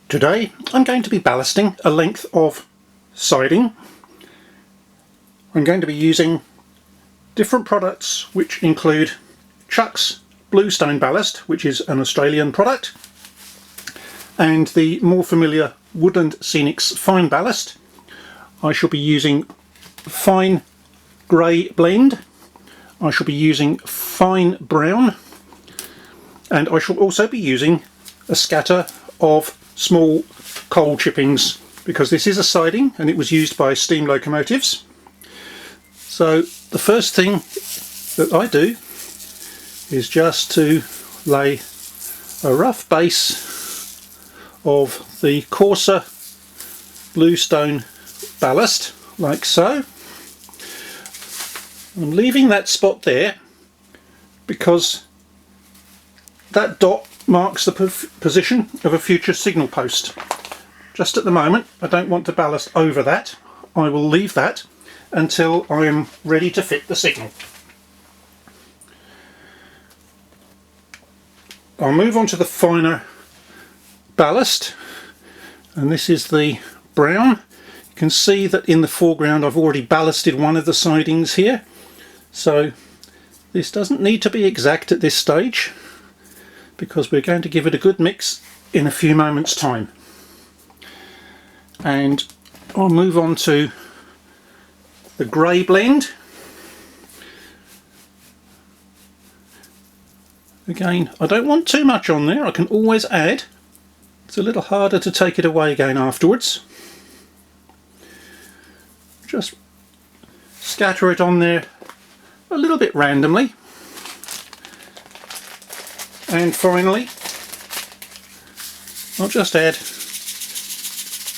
Today I'm going to be ballasting a length of siding. I'm going to be using different products which include Chuck's Bluestone Ballast, which is an Australian product, and the more familiar Woodland Scenics Fine Ballast. I shall be using fine grey blend, I shall be using fine brown, and I shall also be using a scatter of small coal chippings, because this is a siding and it was used by steam locomotives. So the first thing that I do is just to lay a rough base of the coarser bluestone ballast, like so. I'm leaving that spot there because that dot marks the position of a future signal post. Just at the moment I don't want to ballast over that. I will leave that until I am ready to fit the signal. I'll move on to the finer ballast, and this is the brown. You can see that in the foreground I've already ballasted one of the sidings here, so this doesn't need to be exact at this stage, because we're going to give it a good mix in a few moments time. And I'll move on to the grey blend. Again, I don't want too much on there, I can always add. It's a little harder to take it away again afterwards. Just scatter it on there a little bit randomly. And finally, I'll just add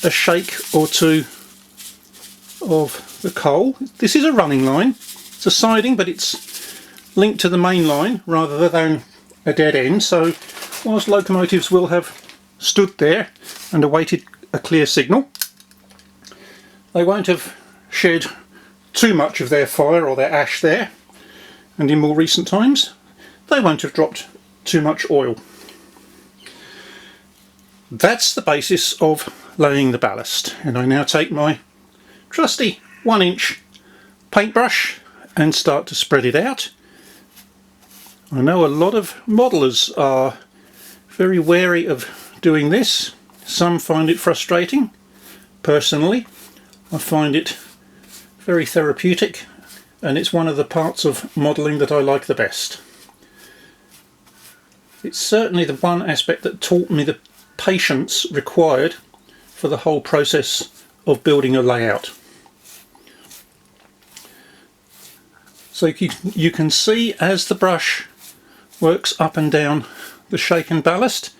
a shake or two of the coal. This is a running line. It's a siding, but it's linked to the main line rather than a dead end. So whilst locomotives will have stood there and awaited a clear signal, they won't have shed too much of their fire or their ash there. And in more recent times, they won't have dropped too much oil. That's the basis of laying the ballast, and I now take my trusty 1-inch paintbrush and start to spread it out. I know a lot of modelers are very wary of doing this. Some find it frustrating. Personally, I find it very therapeutic, and it's one of the parts of modelling that I like the best. It's certainly the one aspect that taught me the patience required for the whole process of building a layout. So you can see as the brush works up and down the shaken ballast,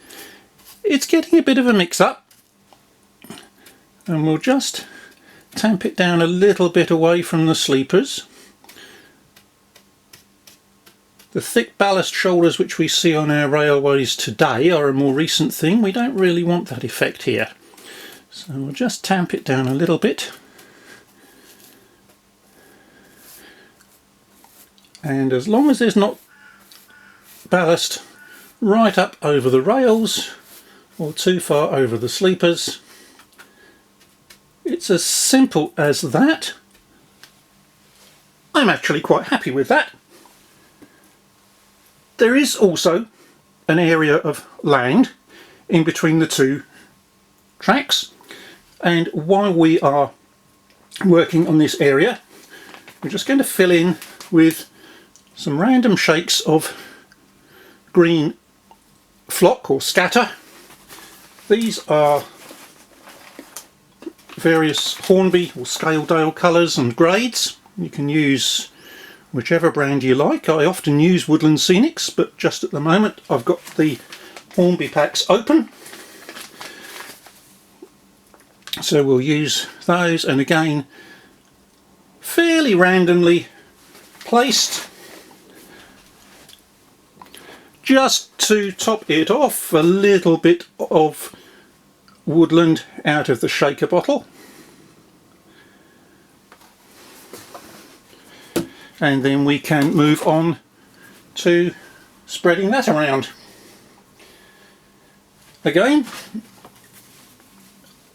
it's getting a bit of a mix up, and we'll just tamp it down a little bit away from the sleepers. The thick ballast shoulders which we see on our railways today are a more recent thing. We don't really want that effect here. So we'll just tamp it down a little bit. And as long as there's not ballast right up over the rails or too far over the sleepers, it's as simple as that. I'm actually quite happy with that. There is also an area of land in between the two tracks, and while we are working on this area, we're just going to fill in with some random shakes of green flock or scatter. These are various Hornby or Scaledale colours and grades. You can use whichever brand you like. I often use Woodland Scenics, but just at the moment I've got the Hornby packs open. So we'll use those, and again, fairly randomly placed, just to top it off, a little bit of woodland out of the shaker bottle. And then we can move on to spreading that around. Again,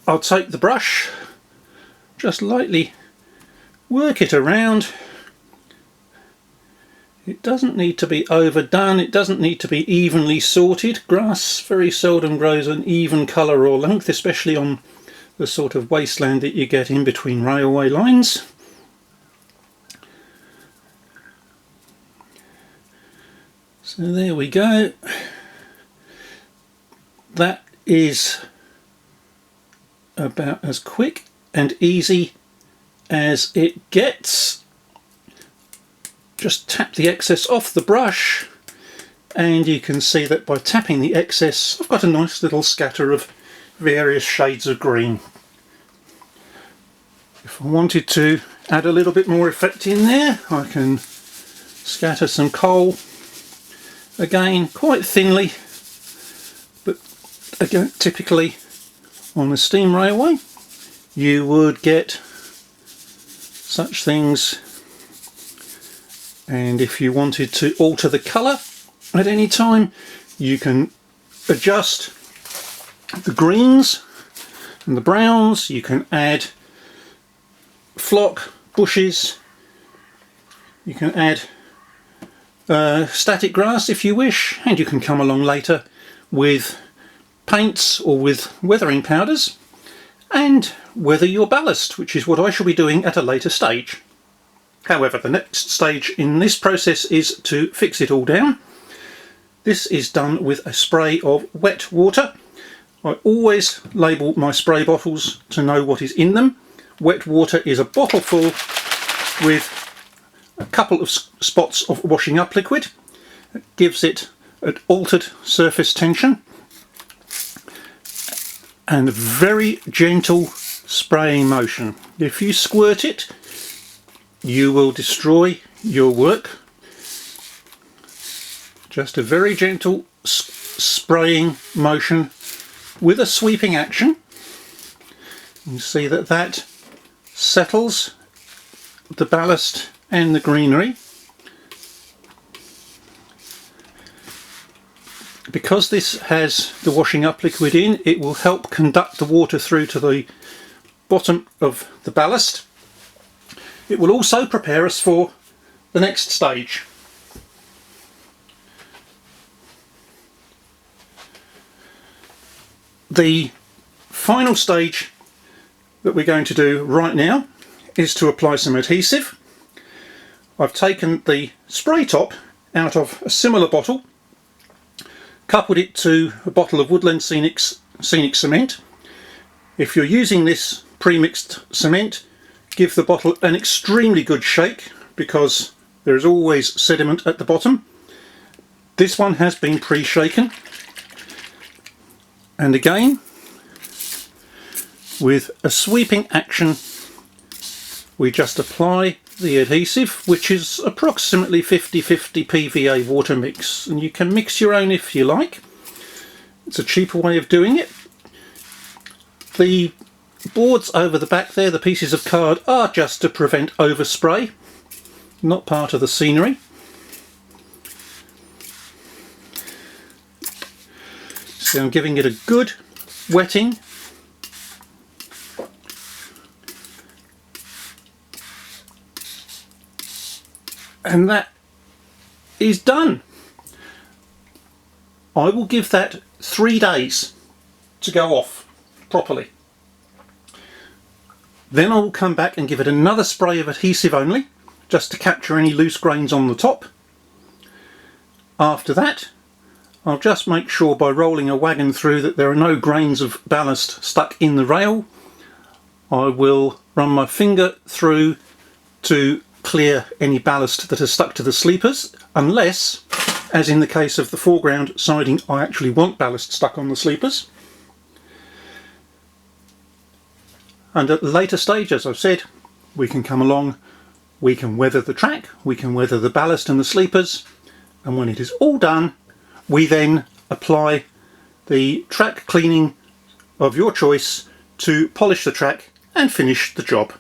I'll take the brush, just lightly work it around. It doesn't need to be overdone, it doesn't need to be evenly sorted. Grass very seldom grows an even colour or length, especially on the sort of wasteland that you get in between railway lines. So there we go. That is about as quick and easy as it gets. Just tap the excess off the brush and you can see that by tapping the excess I've got a nice little scatter of various shades of green. If I wanted to add a little bit more effect in there, I can scatter some coal, again quite thinly, but again typically on a steam railway you would get such things. And if you wanted to alter the colour at any time, you can adjust the greens and the browns. You can add flock, bushes, you can add static grass if you wish, and you can come along later with paints or with weathering powders and weather your ballast, which is what I shall be doing at a later stage. However, the next stage in this process is to fix it all down. This is done with a spray of wet water. I always label my spray bottles to know what is in them. Wet water is a bottle full with a couple of spots of washing up liquid. It gives it an altered surface tension and a very gentle spraying motion. If you squirt it, you will destroy your work. Just a very gentle spraying motion with a sweeping action. You see that that settles the ballast and the greenery. Because this has the washing up liquid in, it will help conduct the water through to the bottom of the ballast. It will also prepare us for the next stage. The final stage that we're going to do right now is to apply some adhesive. I've taken the spray top out of a similar bottle, coupled it to a bottle of Woodland Scenic cement. If you're using this pre-mixed cement, give the bottle an extremely good shake because there is always sediment at the bottom. This one has been pre-shaken, and again with a sweeping action we just apply the adhesive, which is approximately 50-50 PVA water mix, and you can mix your own if you like. It's a cheaper way of doing it. The boards over the back there, the pieces of card, are just to prevent overspray, not part of the scenery. So I'm giving it a good wetting. And that is done. I will give that 3 days to go off properly. Then I will come back and give it another spray of adhesive only, just to capture any loose grains on the top. After that, I'll just make sure by rolling a wagon through that there are no grains of ballast stuck in the rail. I will run my finger through to clear any ballast that has stuck to the sleepers, unless, as in the case of the foreground siding, I actually want ballast stuck on the sleepers. And at a later stage, as I've said, we can come along, we can weather the track, we can weather the ballast and the sleepers, and when it is all done, we then apply the track cleaning of your choice to polish the track and finish the job.